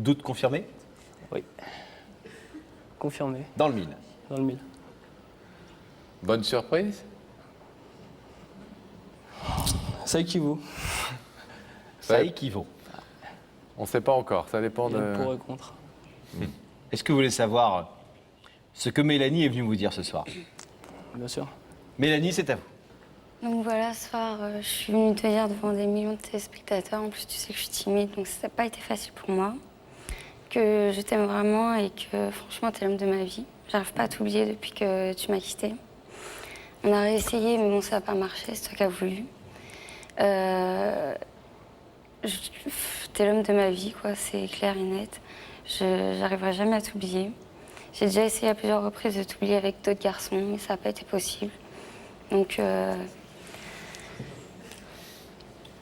Doute confirmé? Oui. Confirmé, Dans le mille. dans le 1000. Bonne surprise? Ça équivaut. Ça équivaut. On ne sait pas encore, ça dépend Il y a de... le pour et contre. Est-ce que vous voulez savoir ce que Mélanie est venue vous dire ce soir? Bien sûr. Mélanie, c'est à vous. Donc voilà, ce soir, je suis venue te dire devant des millions de téléspectateurs. En plus, tu sais que je suis timide, donc ça n'a pas été facile pour moi. Que je t'aime vraiment et que franchement, t'es l'homme de ma vie. J'arrive pas à t'oublier depuis que tu m'as quittée. On a réessayé, mais bon, ça n'a pas marché, c'est toi qui as voulu. T'es l'homme de ma vie, quoi, c'est clair et net. J'arriverai jamais à t'oublier. J'ai déjà essayé à plusieurs reprises de t'oublier avec d'autres garçons, mais ça n'a pas été possible. Donc,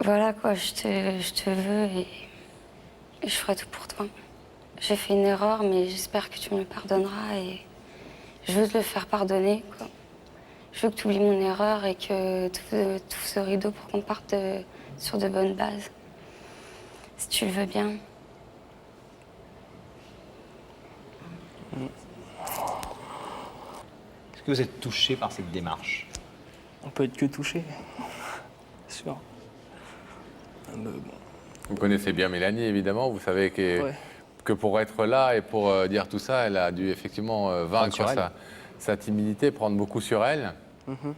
voilà, quoi, je te veux et je ferai tout pour toi. J'ai fait une erreur, mais j'espère que tu me le pardonneras et je veux te le faire pardonner, quoi. Je veux que tu oublies mon erreur et que tout ce rideau pour qu'on parte sur de bonnes bases. Si tu le veux bien. Est-ce que vous êtes touché par cette démarche? On peut être que touché. C'est sûr. Mais bon. Vous connaissez bien Mélanie, évidemment. Vous savez Ouais. que pour être là et pour dire tout ça, elle a dû effectivement vaincre sur elle. sa timidité, prendre beaucoup sur elle. Mhm.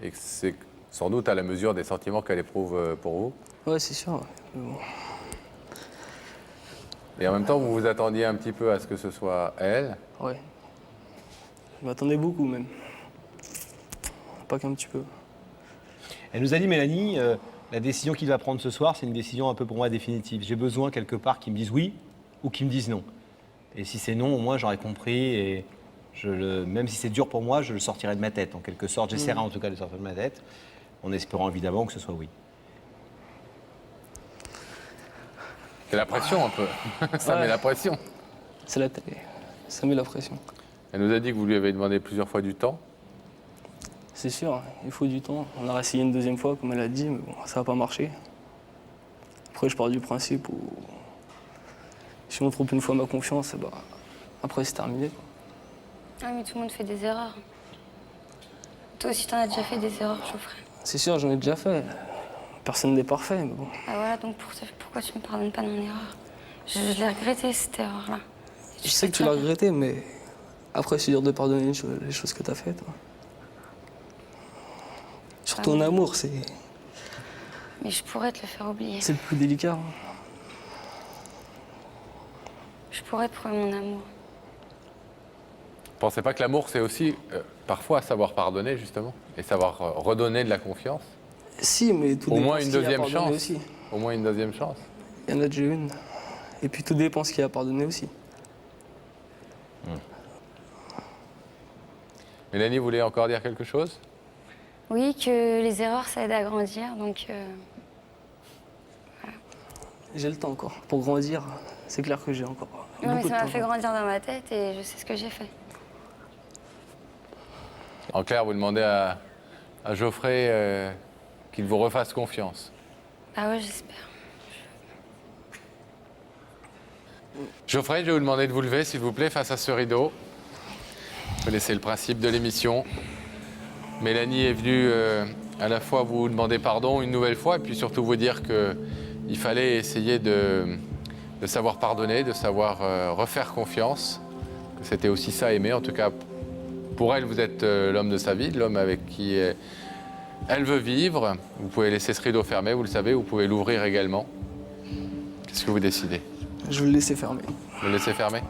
Et que c'est sans doute à la mesure des sentiments qu'elle éprouve pour vous. Ouais, c'est sûr. Mais bon. Et en même temps, vous vous attendiez un petit peu à ce que ce soit elle. Ouais. Je m'attendais beaucoup, même. Pas qu'un petit peu. Elle nous a dit, Mélanie, la décision qu'il va prendre ce soir, c'est une décision un peu pour moi définitive. J'ai besoin quelque part qu'ils me disent oui ou qu'ils me disent non. Et si c'est non, au moins j'aurais compris et même si c'est dur pour moi, je le sortirai de ma tête en quelque sorte. J'essaierai en tout cas de le sortir de ma tête, en espérant évidemment que ce soit oui. C'est la pression un peu. Ça Ouais. met la pression. C'est la télé. Ça met la pression. Elle nous a dit que vous lui avez demandé plusieurs fois du temps. C'est sûr, il faut du temps. On a essayé une deuxième fois, comme elle a dit, mais bon, ça n'a pas marché. Après, je pars du principe où si on trompe une fois ma confiance, bah, après, c'est terminé, quoi. Ah, mais tout le monde fait des erreurs. Toi aussi, t'en as déjà fait des erreurs, Geoffrey. C'est sûr, j'en ai déjà fait. Personne n'est parfait, mais bon. Ah voilà, donc pourquoi tu me pardonnes pas de mon erreur? Je l'ai regretté, cette erreur-là. Je sais que tu l'as regretté, mais après, c'est dur de pardonner les choses que tu as faites. Sur ton amour, c'est Mais je pourrais te le faire oublier. le plus délicat. Je pourrais te prouver mon amour. Pensez pas que l'amour, c'est aussi parfois savoir pardonner, justement, et savoir redonner de la confiance? Si, mais tout Au dépend moins ce une qu'il y a à deuxième pardonner chance. aussi. Au moins une deuxième chance. Il y en a déjà une. Et puis tout dépend ce qu'il y a à pardonner aussi. Mélanie, vous voulez encore dire quelque chose? Oui, que les erreurs, ça aide à grandir, donc... J'ai le temps encore. Pour grandir, c'est clair que j'ai encore Non, mais beaucoup ça de m'a temps. fait grandir dans ma tête et je sais ce que j'ai fait. En clair, vous demandez à Geoffrey qu'il vous refasse confiance. Ah ouais, j'espère. Geoffrey, je vais vous demander de vous lever, s'il vous plaît, face à ce rideau. Vous connaissez le principe de l'émission. Mélanie est venue à la fois vous demander pardon une nouvelle fois, et puis surtout vous dire qu'il fallait essayer de savoir pardonner, de savoir refaire confiance, que c'était aussi ça, aimer. En tout cas, pour elle, vous êtes l'homme de sa vie, l'homme avec qui elle veut vivre. Vous pouvez laisser ce rideau fermé, vous le savez, vous pouvez l'ouvrir également. Qu'est-ce que vous décidez? Je vais le laisser fermer. Vous le laissez fermer?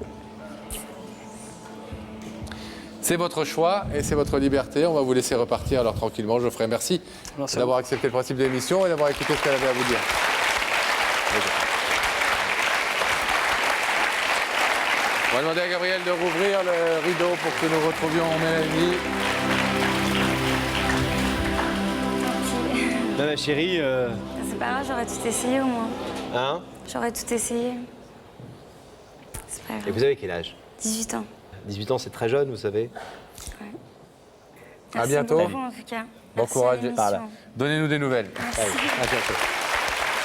C'est votre choix et c'est votre liberté. On va vous laisser repartir alors tranquillement. Geoffrey, merci Merci à d'avoir accepté le principe de l'émission et d'avoir écouté ce qu'elle avait à vous dire. On va demander à Gabriel de rouvrir le rideau pour que nous retrouvions Mélanie. Là, ma chérie, C'est pas grave, j'aurais tout essayé au moins. hein? J'aurais tout essayé. C'est pas Et grave. vous avez quel âge? 18 ans. 18 ans, c'est très jeune, vous savez. Merci bientôt. beaucoup, en tout cas. Bon Merci courage. à l'émission. Par là. Donnez-nous des nouvelles. Merci. Allez, à bientôt.